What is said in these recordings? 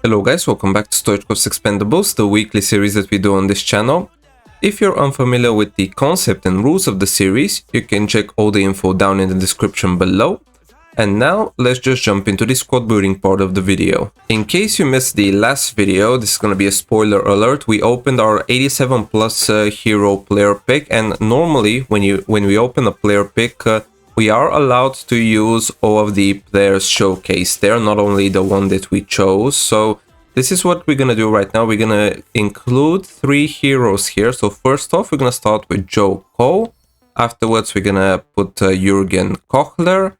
Hello guys, welcome back to Stoichkov's Expendables, the weekly series that we do on this channel. If you're unfamiliar with the concept and rules of the series, you can check all the info down in the description below. And now, let's just jump into the squad building part of the video. In case you missed the last video, this is gonna be a spoiler alert. We opened our 87 plus hero player pick, and normally when we open a player pick, we are allowed to use all of the players showcased there, not only the one that we chose. So this is what we're gonna do right now. We're gonna include 3 heroes here. So first off, we're gonna start with Joe Cole. Afterwards, we're gonna put Jürgen Kochler.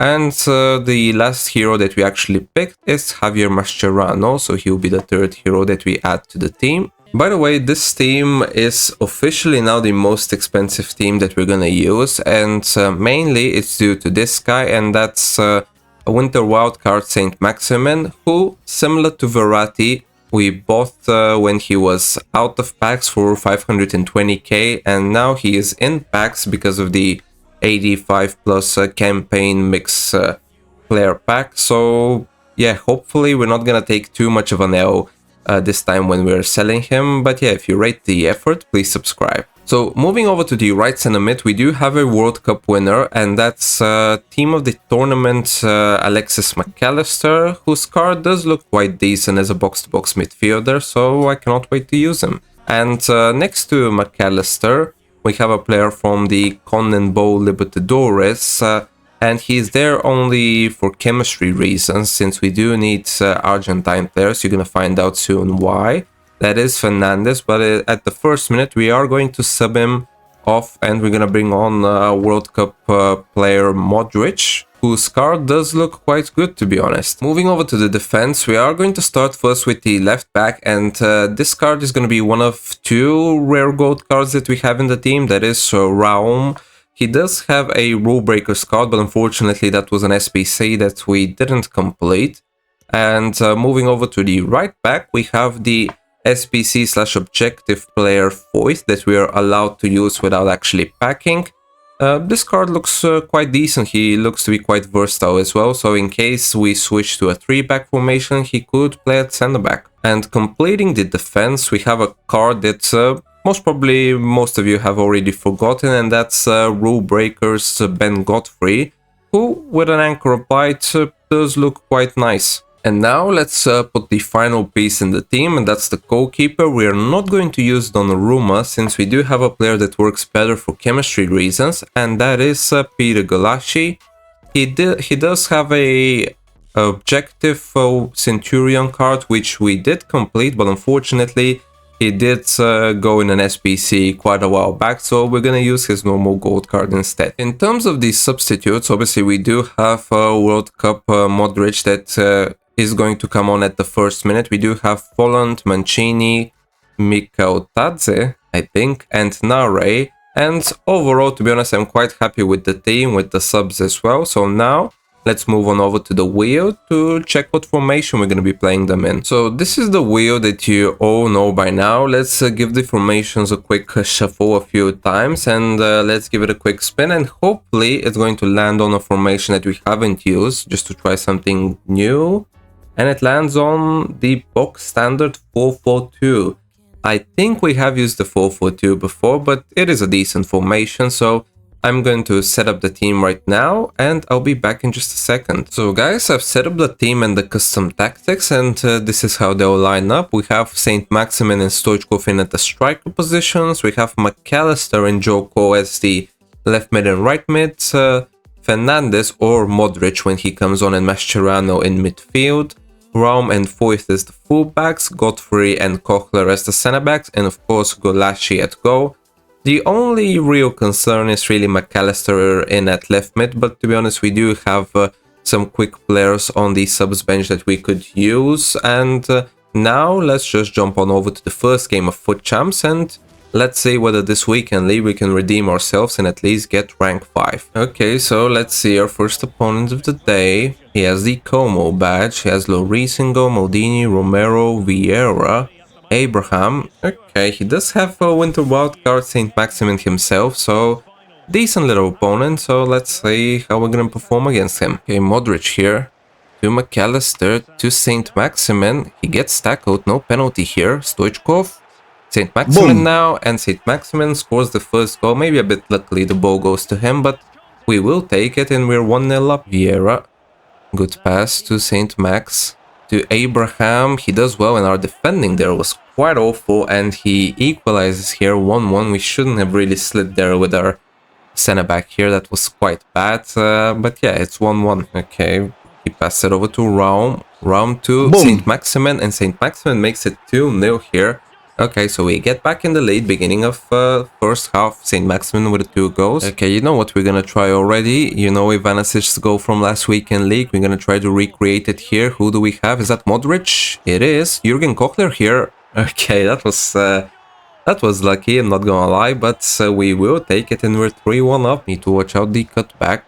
And the last hero that we actually picked is Javier Mascherano, so he'll be the 3rd hero that we add to the team. By the way, this team is officially now the most expensive team that we're gonna use, and mainly it's due to this guy, and that's a Winter Wildcard Saint Maximin, who, similar to Verratti, we bought when he was out of packs for 520k, and now he is in packs because of the 85 plus campaign mix player pack. So yeah, hopefully we're not gonna take too much of an L this time when we're selling him, but yeah, if you rate the effort, please subscribe. So moving over to the right center mid, we do have a World Cup winner, and that's team of the tournament Alexis McAllister, whose card does look quite decent as a box-to-box midfielder, so I cannot wait to use him. And next to McAllister, we have a player from the CONMEBOL Libertadores, and he's there only for chemistry reasons, since we do need Argentine players. You're gonna find out soon why. That is Fernandez, but at the first minute we are going to sub him off, and we're gonna bring on World Cup player Modric, whose card does look quite good, to be honest. Moving over to the defense, we are going to start first with the left back, and this card is going to be one of 2 rare gold cards that we have in the team. That is Raum. He does have a Rule Breakers card, but unfortunately that was an SPC that we didn't complete. And moving over to the right back, we have the SPC/objective player Foyth that we are allowed to use without actually packing. This card looks quite decent. He looks to be quite versatile as well, so in case we switch to a 3-back formation, he could play at center back. And completing the defense, we have a card that most of you have already forgotten, and that's Rule Breakers Ben Godfrey, who with an anchor bite does look quite nice. And now let's put the final piece in the team, and that's the goalkeeper. We are not going to use Donnarumma, since we do have a player that works better for chemistry reasons, and that is Peter Galassi. He does have a objective Centurion card, which we did complete, but unfortunately he did go in an SPC quite a while back, so we're gonna use his normal gold card instead. In terms of these substitutes, obviously we do have World Cup Modric that is going to come on at the first minute. We do have Folland, Mancini, Mikautadze, I think, and Nare. And overall, to be honest, I'm quite happy with the team, with the subs as well. So now let's move on over to the wheel to check what formation we're going to be playing them in. So this is the wheel that you all know by now. Let's give the formations a quick shuffle a few times, and let's give it a quick spin, and hopefully it's going to land on a formation that we haven't used, just to try something new. And it lands on the box standard 4-4-2. I think we have used the 4-4-2 before, but it is a decent formation, so I'm going to set up the team right now, and I'll be back in just a second. So guys, I've set up the team and the custom tactics, and this is how they'll line up. We have Saint Maximin and Stoichkov in at the striker positions. We have McAllister and Joe Cole as the left mid and right mid. Fernandez or Modric when he comes on, and Mascherano in midfield. Raum and Foyth as the fullbacks, Godfrey and Kochler as the centre-backs, and of course Galassi at goal. The only real concern is really McAllister in at left mid, but to be honest, we do have some quick players on the subs bench that we could use. And now let's just jump on over to the first game of FUT Champs, and let's see whether this weekendly we can redeem ourselves and at least get rank 5. Okay, so let's see our first opponent of the day. He has the Como badge. He has Lloris in goal, Maldini, Romero, Vieira, Abraham. Okay, he does have a Winter Wildcard Saint Maximin himself, so decent little opponent. So let's see how we're gonna perform against him. Okay, Modric here to McAllister to Saint Maximin. He gets tackled, no penalty here. Stoichkov, Saint Maximin now, and Saint Maximin scores the first goal. Maybe a bit luckily the ball goes to him, but we will take it and we're 1-0 up. Vieira, good pass to Saint Max, to Abraham. He does well, and our defending there was quite awful, and he equalizes here 1-1. We shouldn't have really slid there with our center back here. That was quite bad, but yeah, it's 1-1. Okay, he passed it over to Raum to Saint Maximin, and Saint Maximin makes it 2-0 here. Okay, so we get back in the lead, beginning of first half, Saint Maximin with 2 goals. Okay, you know what we're gonna try already? You know Ivanisic's goal from last week in league. We're gonna try to recreate it here. Who do we have? Is that Modric? It is. Jurgen Kochler here. Okay, that was lucky, I'm not gonna lie, but we will take it and we're 3-1 up. Need to watch out the cutback,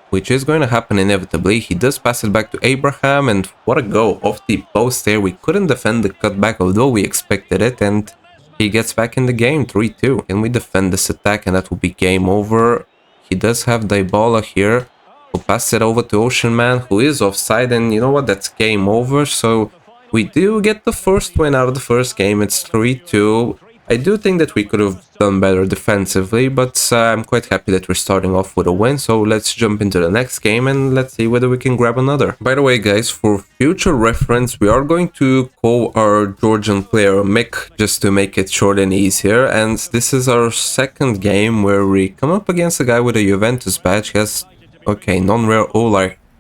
which is going to happen inevitably. He does pass it back to Abraham, and what a goal off the post there. We couldn't defend the cutback, although we expected it, and he gets back in the game, 3-2. Can we defend this attack? And that will be game over. He does have Dybala here. We'll pass it over to Ocean Man, who is offside, and you know what? That's game over. So we do get the first win out of the first game. It's 3-2. I do think that we could have done better defensively, but I'm quite happy that we're starting off with a win. So let's jump into the next game and let's see whether we can grab another. By the way, guys, for future reference, we are going to call our Georgian player Mick, just to make it short and easier. And this is our second game where we come up against a guy with a Juventus badge. He has, okay, non-rare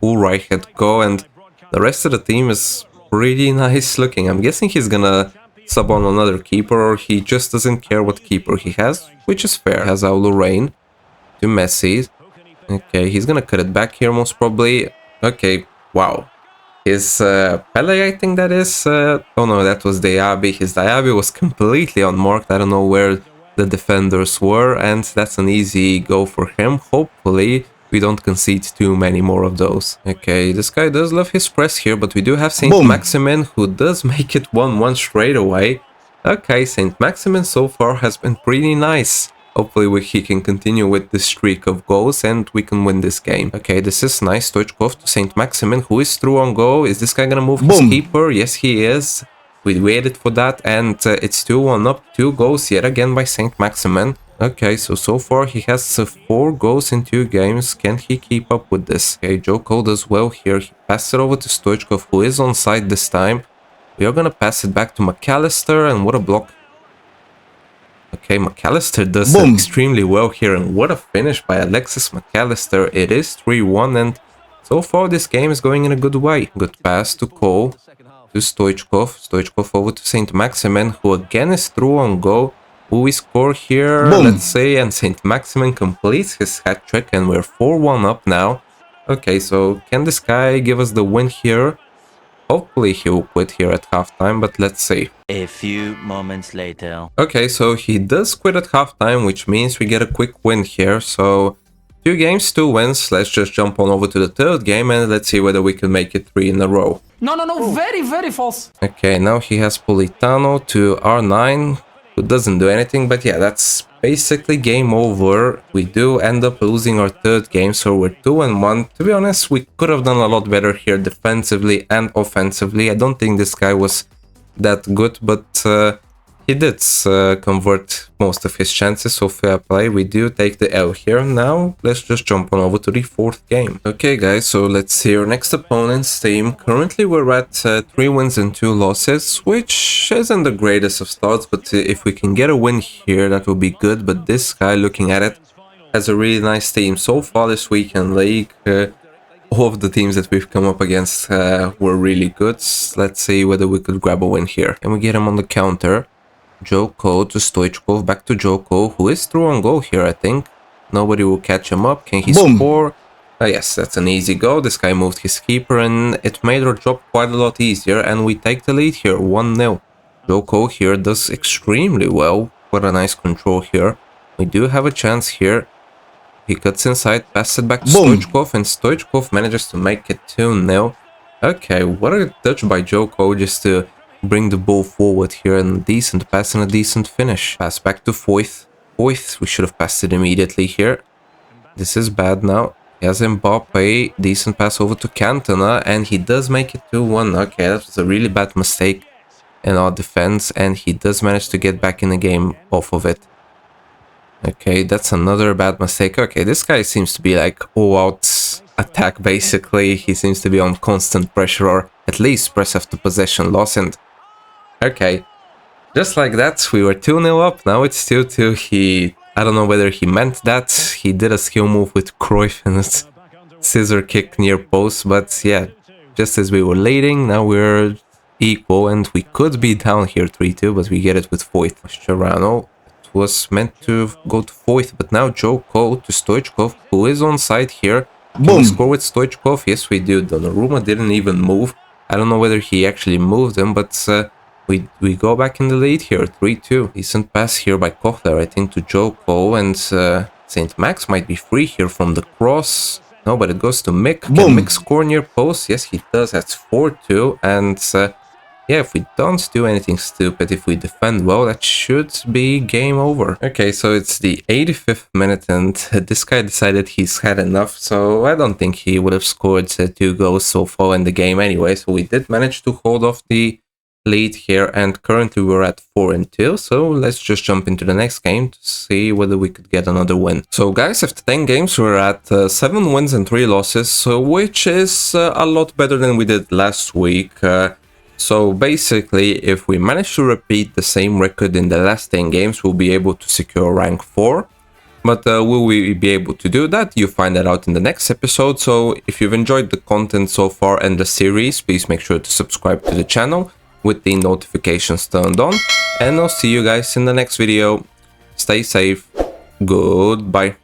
Ulreich at go, and the rest of the team is pretty nice looking. I'm guessing he's gonna sub on another keeper, or he just doesn't care what keeper he has, which is fair. Has our Lorraine to Messi. Okay, he's gonna cut it back here most probably. Okay, wow. His Pele, I think that is. Oh no, that was Diaby. His Diaby was completely unmarked. I don't know where the defenders were, and that's an easy go for him. Hopefully we don't concede too many more of those. Okay, this guy does love his press here, but we do have Saint Maximin, who does make it 1-1 straight away. Okay, Saint Maximin so far has been pretty nice. Hopefully he can continue with this streak of goals and we can win this game. Okay, this is nice. Stoichkov to Saint Maximin, who is through on goal. Is this guy gonna move his keeper? Yes, he is. We waited for that, and it's 2-1 up. 2 goals yet again by Saint Maximin. Okay, so far he has 4 goals in 2 games. Can he keep up with this? Okay, Joko does well here. He passes it over to Stoichkov, who is onside this time. We are gonna pass it back to McAllister, and what a block. Okay, McAllister does extremely well here, and what a finish by Alexis McAllister. It is 3-1, and so far this game is going in a good way. Good pass to Cole, to Stoichkov. Stoichkov over to Saint Maximin, who again is through on goal. Who we score here, let's say, and Saint Maximin completes his hat-trick, and we're 4-1 up now. Okay, so can this guy give us the win here? Hopefully he will quit here at halftime, but let's see. A few moments later. Okay, so he does quit at halftime, which means we get a quick win here. So 2 games, 2 wins. Let's just jump on over to the 3rd game and let's see whether we can make it 3 in a row. No, very false. Okay, now he has Politano to R9. Who doesn't do anything, but yeah, that's basically game over. We do end up losing our 3rd game, so we're 2-1. To be honest, we could have done a lot better here defensively and offensively. I don't think this guy was that good, but he did convert most of his chances, so fair play. We do take the L here. Now let's just jump on over to the 4th game. Okay guys, so let's see our next opponent's team. Currently we're at 3 wins and 2 losses, which isn't the greatest of starts, but if we can get a win here, that would be good. But this guy, looking at it, has a really nice team. So far this week in league, all of the teams that we've come up against were really good. Let's see whether we could grab a win here. Can we get him on the counter? Joko to Stoichkov, back to Joko, who is through on goal here, I think. Nobody will catch him up. Can he score? Yes, that's an easy goal. This guy moved his keeper and it made our job quite a lot easier, and we take the lead here, 1-0. Joko here does extremely well. What a nice control here. We do have a chance here. He cuts inside, passes it back to Stoichkov, and Stoichkov manages to make it 2-0. Okay, what a touch by Joko just to bring the ball forward here, and a decent pass and a decent finish. Pass back to Foyth. We should have passed it immediately here. This is bad now. He has Mbappe, decent pass over to Cantona, and he does make it 2-1. Okay, that was a really bad mistake in our defense, and he does manage to get back in the game off of it. Okay, that's another bad mistake. Okay, this guy seems to be like all-out attack, basically. He seems to be on constant pressure, or at least press after possession loss, and... Okay, just like that, we were 2-0 up, now it's 2-2. I don't know whether he meant that. He did a skill move with Cruyff and a scissor kick near post, but yeah, just as we were leading, now we're equal, and we could be down here 3-2, but we get it with Foyth. Mascherano, it was meant to go to Foyth, but now Joe Cole to Stoichkov, who is on side here. Can we score with Stoichkov? Yes, we do. Donnarumma didn't even move. I don't know whether he actually moved him, but we go back in the lead here, 3-2. Decent pass here by Kochler, I think, to Joe Cole, and St. Max might be free here from the cross. No, but it goes to Mick. Can Mick score near post? Yes, he does. That's 4-2, and yeah, if we don't do anything stupid, if we defend well, that should be game over. Okay, so it's the 85th minute, and this guy decided he's had enough, so I don't think he would have scored 2 goals so far in the game anyway. So we did manage to hold off the lead here, and currently we're at 4-2, so let's just jump into the next game to see whether we could get another win. So guys, after 10 games we're at 7 wins and 3 losses, which is a lot better than we did last week. So basically, if we manage to repeat the same record in the last 10 games, we'll be able to secure rank 4. But will we be able to do that? You find that out in the next episode. So if you've enjoyed the content so far and the series, please make sure to subscribe to the channel with the notifications turned on. And I'll see you guys in the next video. Stay safe. Goodbye.